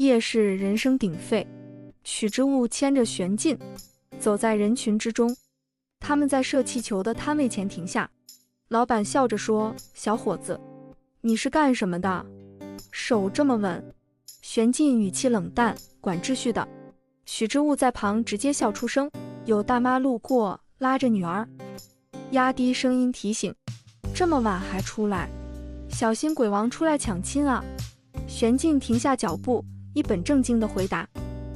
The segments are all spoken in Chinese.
夜是人声鼎沸，许知物牵着玄镜走在人群之中。他们在射气球的摊位前停下，老板笑着说：“小伙子，你是干什么的？手这么稳。”玄镜语气冷淡：“管秩序的。”许知物在旁直接笑出声。有大妈路过，拉着女儿，压低声音提醒：“这么晚还出来，小心鬼王出来抢亲啊！”玄镜停下脚步，一本正经地回答：“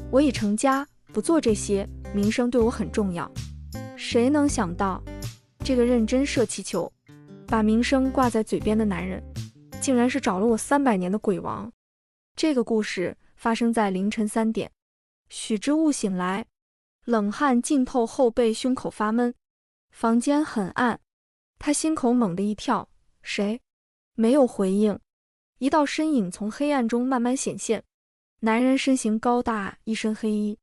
我已成家，不做这些，名声对我很重要。”谁能想到，这个认真射气球，把名声挂在嘴边的男人，竟然是找了我300年的鬼王。这个故事发生在凌晨3点，许知物醒来，冷汗浸透后背，胸口发闷，房间很暗，他心口猛地一跳，谁？没有回应。一道身影从黑暗中慢慢显现，男人身形高大，一身黑衣，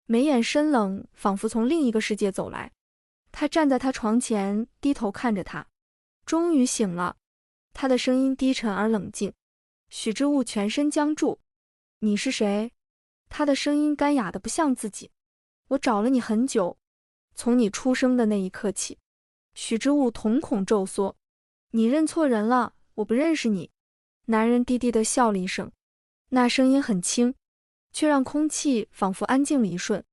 眉眼深冷，仿佛从另一个世界走来。他站在他床前，低头看着他，终于醒了。他的声音低沉而冷静。许知物全身僵住。你是谁？他的声音干哑得不像自己。我找了你很久，从你出生的那一刻起。许知物瞳孔骤缩。你认错人了，我不认识你。男人低低地笑了一声，那声音很轻，却让空气仿佛安静了一瞬。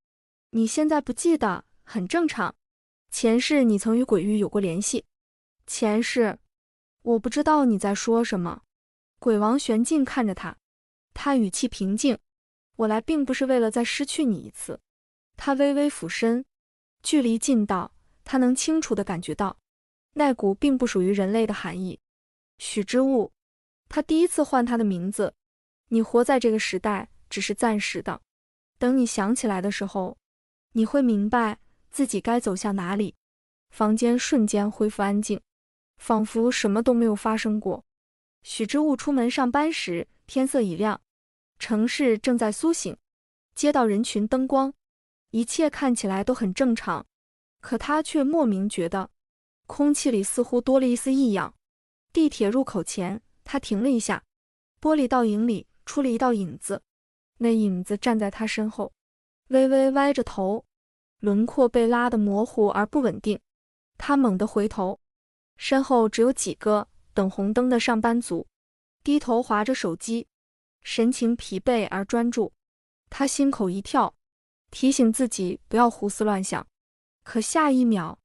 你现在不记得，很正常。前世你曾与鬼域有过联系。前世？我不知道你在说什么。鬼王玄镜看着他，他语气平静：“我来并不是为了再失去你一次。”他微微俯身，距离近到他能清楚地感觉到那股并不属于人类的寒意。许知物，他第一次唤他的名字。你活在这个时代只是暂时的，等你想起来的时候，你会明白自己该走向哪里。房间瞬间恢复安静，仿佛什么都没有发生过。许知物出门上班时，天色已亮，城市正在苏醒，街道人群灯光，一切看起来都很正常，可他却莫名觉得空气里似乎多了一丝异样。地铁入口前，他停了一下，玻璃倒影里出了一道影子，那影子站在他身后，微微歪着头，轮廓被拉得模糊而不稳定。他猛地回头，身后只有几个等红灯的上班族，低头划着手机，神情疲惫而专注。他心口一跳，提醒自己不要胡思乱想。可下一秒，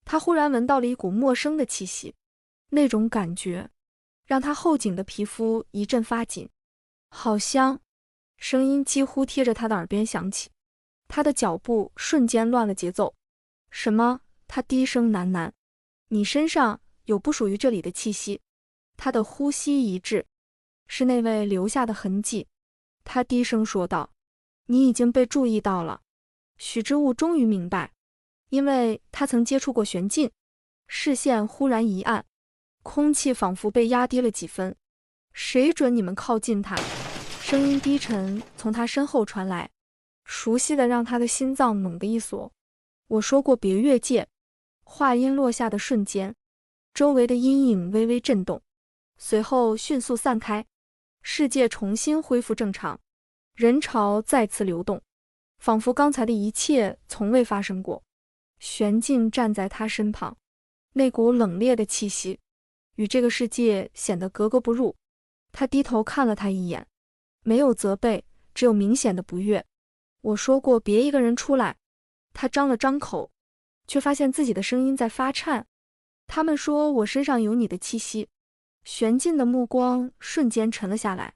他忽然闻到了一股陌生的气息，那种感觉让他后颈的皮肤一阵发紧。好香，声音几乎贴着他的耳边响起。他的脚步瞬间乱了节奏。什么？他低声喃喃。你身上有不属于这里的气息。他的呼吸一滞，是那位留下的痕迹。他低声说道：“你已经被注意到了。”许知物终于明白，因为他曾接触过玄镜。视线忽然一暗，空气仿佛被压低了几分。谁准你们靠近他？声音低沉从他身后传来，熟悉的让他的心脏猛地一锁。我说过别越界。话音落下的瞬间，周围的阴影微微震动，随后迅速散开，世界重新恢复正常，人潮再次流动，仿佛刚才的一切从未发生过。玄镜站在他身旁，那股冷冽的气息与这个世界显得格格不入。他低头看了他一眼，没有责备，只有明显的不悦。我说过别一个人出来。他张了张口，却发现自己的声音在发颤。他们说我身上有你的气息。玄镜的目光瞬间沉了下来，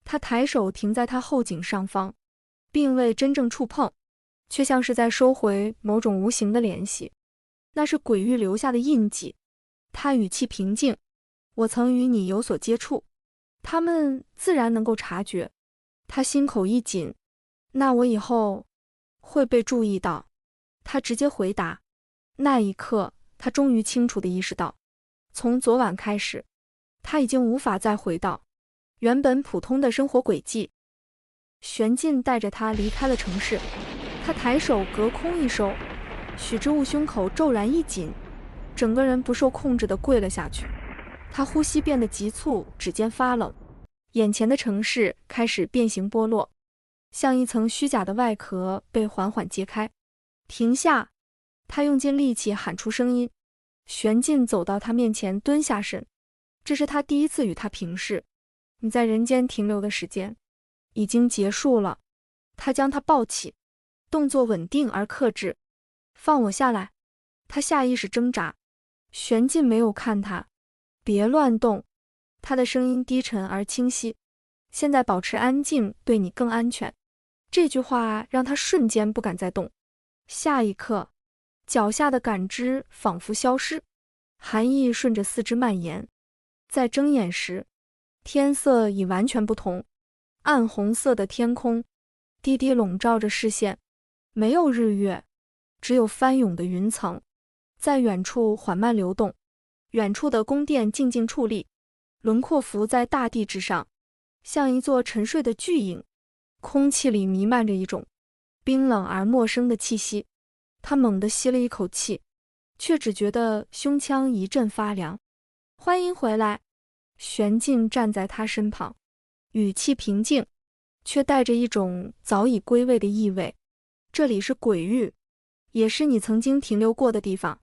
他抬手停在他后颈上方，并未真正触碰，却像是在收回某种无形的联系。那是鬼域留下的印记。他语气平静：我曾与你有所接触，他们自然能够察觉。他心口一紧：那我以后会被注意到。他直接回答。那一刻，他终于清楚地意识到，从昨晚开始，他已经无法再回到原本普通的生活轨迹。玄镜带着他离开了城市，他抬手隔空一收，许知物胸口骤然一紧，整个人不受控制地跪了下去。他呼吸变得急促，指尖发冷，眼前的城市开始变形剥落。像一层虚假的外壳被缓缓揭开。停下！他用尽力气喊出声音。玄烬走到他面前，蹲下身。这是他第一次与他平视。你在人间停留的时间已经结束了。他将他抱起，动作稳定而克制。放我下来！他下意识挣扎。玄烬没有看他。别乱动。他的声音低沉而清晰。现在保持安静对你更安全。这句话让他瞬间不敢再动。下一刻，脚下的感知仿佛消失，寒意顺着四肢蔓延。在睁眼时，天色已完全不同，暗红色的天空低低笼罩着视线，没有日月，只有翻涌的云层，在远处缓慢流动。远处的宫殿静静矗立，轮廓浮在大地之上，像一座沉睡的巨影。空气里弥漫着一种冰冷而陌生的气息。他猛地吸了一口气，却只觉得胸腔一阵发凉。欢迎回来。玄烬站在他身旁，语气平静，却带着一种早已归位的意味。这里是鬼域，也是你曾经停留过的地方。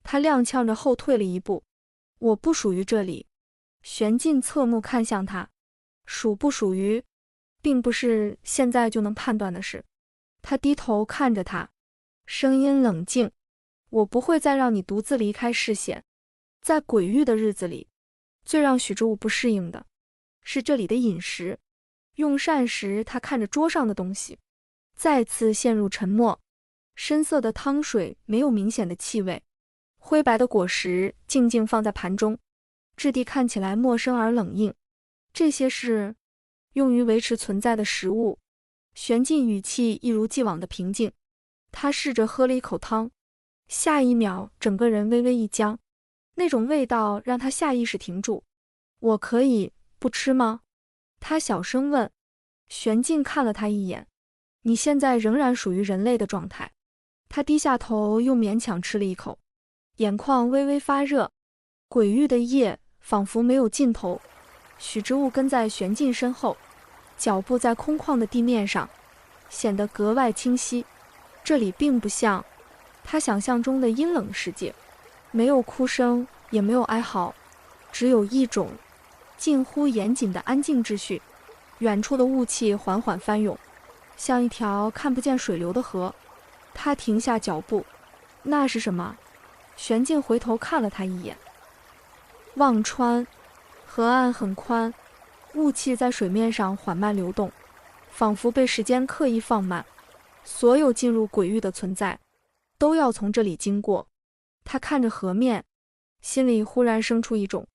他踉跄着后退了一步。我不属于这里。玄烬侧目看向他，属不属于并不是现在就能判断的事。他低头看着他，声音冷静。我不会再让你独自离开视线。在鬼域的日子里，最让许之武不适应的是这里的饮食。用膳时，他看着桌上的东西，再次陷入沉默。深色的汤水没有明显的气味，灰白的果实静静放在盘中，质地看起来陌生而冷硬。这些是用于维持存在的食物。玄烬语气一如既往的平静。他试着喝了一口汤，下一秒整个人微微一僵，那种味道让他下意识停住。我可以不吃吗？他小声问。玄烬看了他一眼。你现在仍然属于人类的状态。他低下头，又勉强吃了一口，眼眶微微发热。鬼域的夜仿佛没有尽头。许之物跟在玄烬身后，脚步在空旷的地面上，显得格外清晰。这里并不像他想象中的阴冷世界，没有哭声，也没有哀嚎，只有一种近乎严谨的安静秩序。远处的雾气缓缓翻涌，像一条看不见水流的河。他停下脚步。那是什么？玄烬回头看了他一眼。忘川。河岸很宽，雾气在水面上缓慢流动，仿佛被时间刻意放慢。所有进入鬼域的存在都要从这里经过。他看着河面，心里忽然生出一种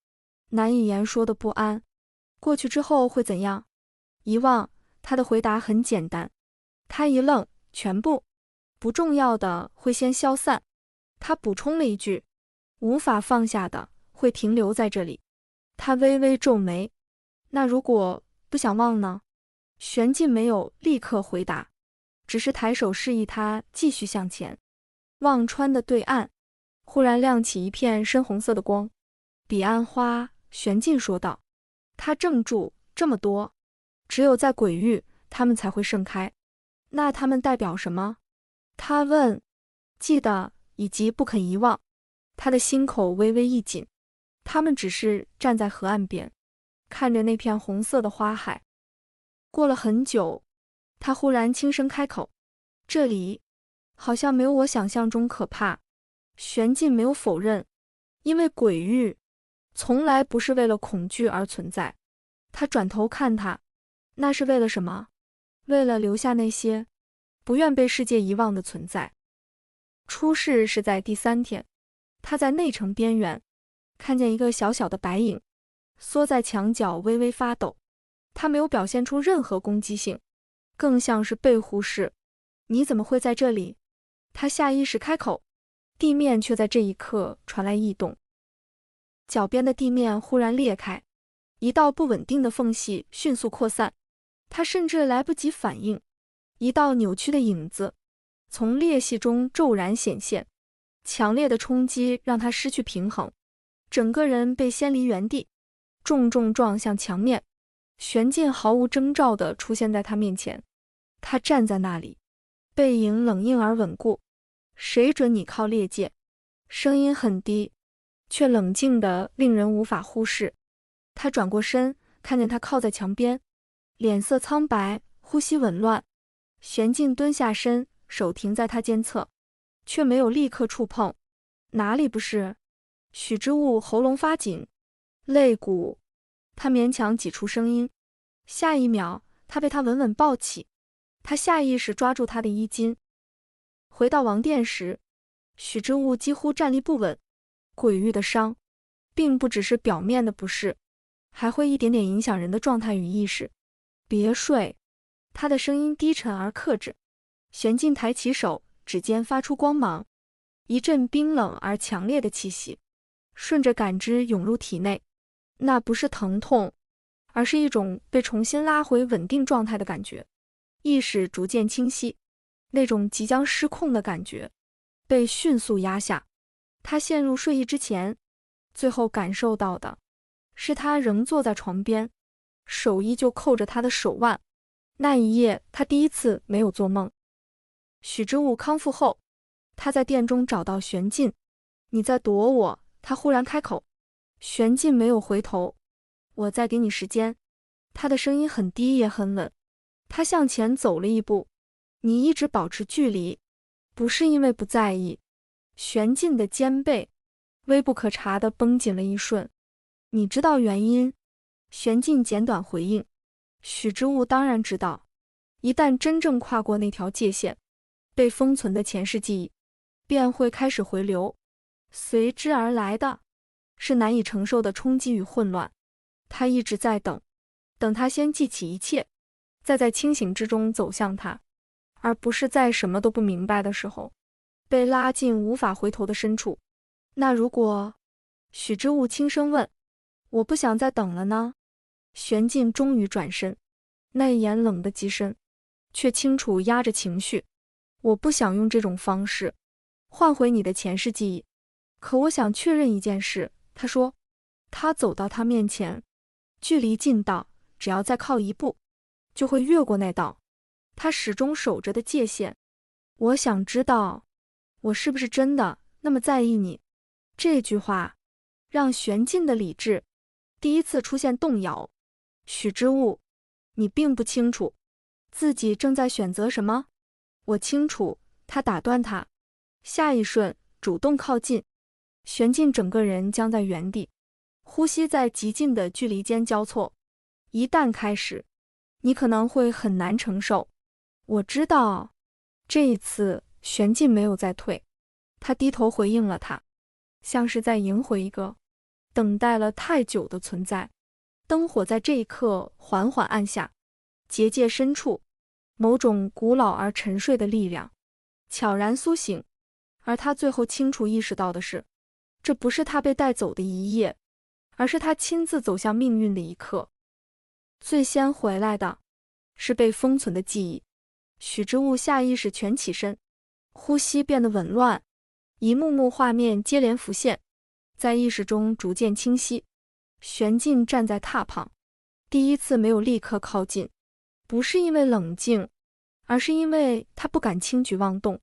难以言说的不安。过去之后会怎样？遗忘。他的回答很简单。他一愣，全部不重要的会先消散。他补充了一句，无法放下的会停留在这里。他微微皱眉。那如果不想忘呢？玄烬没有立刻回答，只是抬手示意他继续向前。忘川的对岸忽然亮起一片深红色的光。彼岸花，玄烬说道。他怔住。这么多，只有在鬼域它们才会盛开。那它们代表什么？他问。记得以及不肯遗忘。他的心口微微一紧。他们只是站在河岸边，看着那片红色的花海。过了很久，他忽然轻声开口。这里好像没有我想象中可怕。玄烬没有否认，因为鬼域从来不是为了恐惧而存在。他转头看他。那是为了什么？为了留下那些不愿被世界遗忘的存在。出事是在第3天，他在内城边缘看见一个小小的白影缩在墙角微微发抖。他没有表现出任何攻击性，更像是被忽视。你怎么会在这里？他下意识开口。地面却在这一刻传来异动。脚边的地面忽然裂开，一道不稳定的缝隙迅速扩散。他甚至来不及反应，一道扭曲的影子从裂隙中骤然显现。强烈的冲击让他失去平衡，整个人被掀离原地，重重撞向墙面。玄烬毫无征兆地出现在他面前。他站在那里，背影冷硬而稳固。谁准你靠猎界？声音很低，却冷静得令人无法忽视。他转过身，看见他靠在墙边，脸色苍白，呼吸紊乱。玄静蹲下身，手停在他肩侧，却没有立刻触碰。哪里不是？许之物喉咙发紧，肋骨。他勉强挤出声音。下一秒，他被他稳稳抱起。他下意识抓住他的衣襟。回到王殿时，许之物几乎站立不稳。鬼域的伤，并不只是表面的不适，还会一点点影响人的状态与意识。别睡。他的声音低沉而克制。玄静抬起手，指尖发出光芒，一阵冰冷而强烈的气息顺着感知涌入体内。那不是疼痛，而是一种被重新拉回稳定状态的感觉。意识逐渐清晰，那种即将失控的感觉被迅速压下。他陷入睡意之前，最后感受到的是他仍坐在床边，手依旧扣着他的手腕。那一夜，他第一次没有做梦。许之物康复后，他在殿中找到玄静。你在躲我？他忽然开口。玄静没有回头。我再给你时间。他的声音很低也很稳。他向前走了一步。你一直保持距离，不是因为不在意。玄静的肩背微不可察地绷紧了一瞬。你知道原因？玄静简短回应。许之物当然知道，一旦真正跨过那条界限，被封存的前世记忆便会开始回流，随之而来的是难以承受的冲击与混乱。他一直在等，等他先记起一切，再在清醒之中走向他，而不是在什么都不明白的时候被拉进无法回头的深处。那如果……许之物轻声问。我不想再等了呢。玄静终于转身，那一眼冷得极深，却清楚压着情绪。我不想用这种方式换回你的前世记忆，可我想确认一件事。他说。他走到他面前，距离近到只要再靠一步，就会越过那道他始终守着的界限。我想知道，我是不是真的那么在意你？这句话让玄静的理智第一次出现动摇。许之物，你并不清楚自己正在选择什么？我清楚。他打断他，下一瞬主动靠近。玄静整个人僵在原地，呼吸在极近的距离间交错。一旦开始，你可能会很难承受。我知道。这一次玄静没有再退，他低头回应了他，像是在迎回一个等待了太久的存在。灯火在这一刻缓缓暗下，结界深处，某种古老而沉睡的力量悄然苏醒。而他最后清楚意识到的是，这不是他被带走的一夜，而是他亲自走向命运的一刻。最先回来的是被封存的记忆。许之物下意识蜷起身，呼吸变得紊乱，一幕幕画面接连浮现，在意识中逐渐清晰。玄静站在榻旁，第一次没有立刻靠近，不是因为冷静，而是因为他不敢轻举妄动。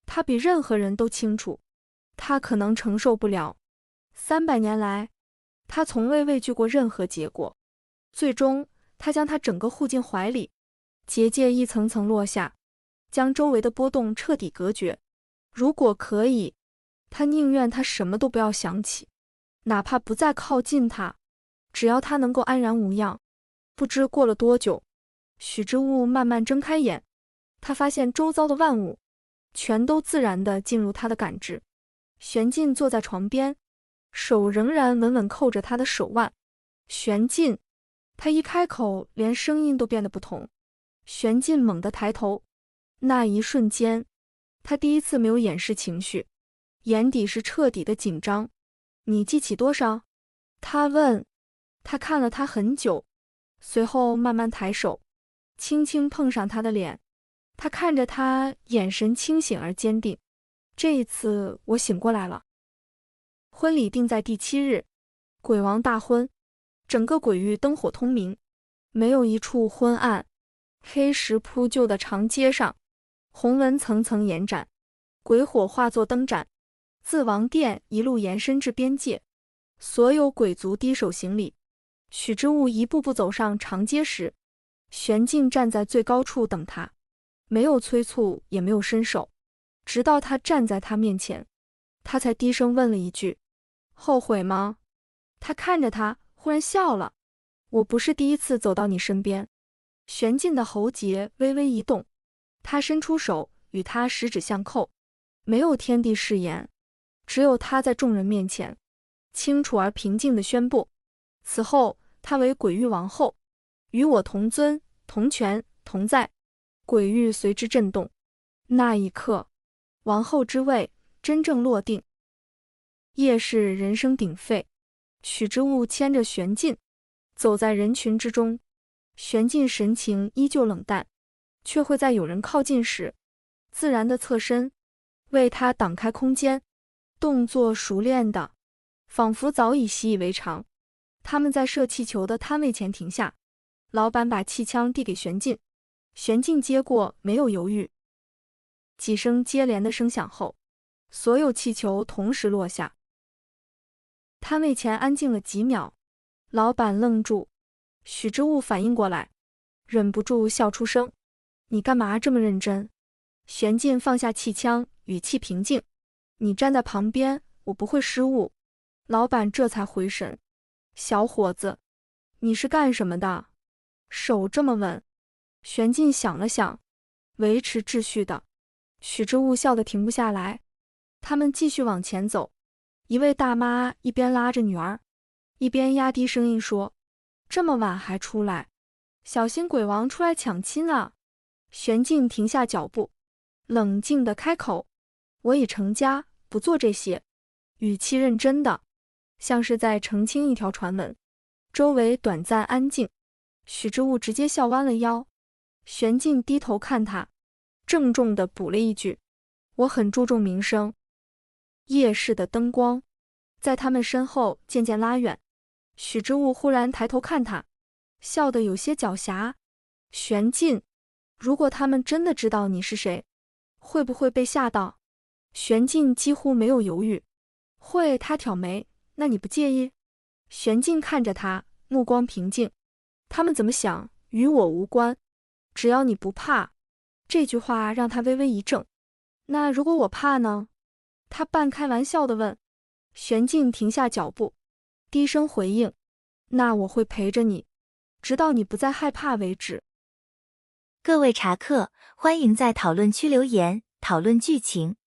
他比任何人都清楚，他可能承受不了。300年来，他从未畏惧过任何结果。最终，他将他整个护进怀里，结界一层层落下，将周围的波动彻底隔绝。如果可以，他宁愿他什么都不要想起，哪怕不再靠近他，只要他能够安然无恙。不知过了多久，许之物慢慢睁开眼，他发现周遭的万物全都自然地进入他的感知。玄静坐在床边，手仍然稳稳扣着他的手腕。玄静，他一开口，连声音都变得不同。玄静猛地抬头，那一瞬间，他第一次没有掩饰情绪，眼底是彻底的紧张。你记起多少？他问。他看了他很久，随后慢慢抬手，轻轻碰上他的脸。他看着他，眼神清醒而坚定。这一次我醒过来了。婚礼定在第7日，鬼王大婚，整个鬼域灯火通明，没有一处昏暗。黑石铺就的长街上，红纹层层延展，鬼火化作灯盏，自王殿一路延伸至边界。所有鬼族低首行礼。许之物一步步走上长街时，玄镜站在最高处等他，没有催促，也没有伸手，直到他站在他面前，他才低声问了一句：“后悔吗？”他看着他，忽然笑了：“我不是第一次走到你身边。”玄镜的喉结微微一动，他伸出手与他十指相扣，没有天地誓言，只有他在众人面前清楚而平静地宣布：此后她为鬼域王后，与我同尊、同权、同在。鬼域随之震动。那一刻，王后之位真正落定。夜市人声鼎沸，许之物牵着玄镜走在人群之中，玄镜神情依旧冷淡，却会在有人靠近时自然地侧身，为他挡开空间，动作熟练的，仿佛早已习以为常。他们在射气球的摊位前停下，老板把气枪递给玄镜，玄镜接过，没有犹豫。几声接连的声响后，所有气球同时落下。摊位前安静了几秒，老板愣住，许之物反应过来，忍不住笑出声：“你干嘛这么认真？”玄镜放下气枪，语气平静：“你站在旁边，我不会失误。”老板这才回神：“小伙子，你是干什么的？手这么稳？”玄镜想了想，维持秩序的。许之物笑得停不下来。他们继续往前走，一位大妈一边拉着女儿，一边压低声音说：“这么晚还出来，小心鬼王出来抢亲啊！”玄镜停下脚步，冷静地开口：“我已成家，不做这些。”语气认真的，像是在澄清一条传闻。周围短暂安静，许之物直接笑弯了腰。玄镜低头看他，郑重地补了一句：“我很注重名声。”夜市的灯光在他们身后渐渐拉远，许之物忽然抬头看他，笑得有些狡黠：“玄镜，如果他们真的知道你是谁，会不会被吓到？”玄镜几乎没有犹豫：“会。”他挑眉：“那你不介意？”玄镜看着他，目光平静：“他们怎么想，与我无关，只要你不怕。”这句话让他微微一怔。“那如果我怕呢？”他半开玩笑地问。玄镜停下脚步，低声回应：“那我会陪着你，直到你不再害怕为止。”各位茶客，欢迎在讨论区留言，讨论剧情。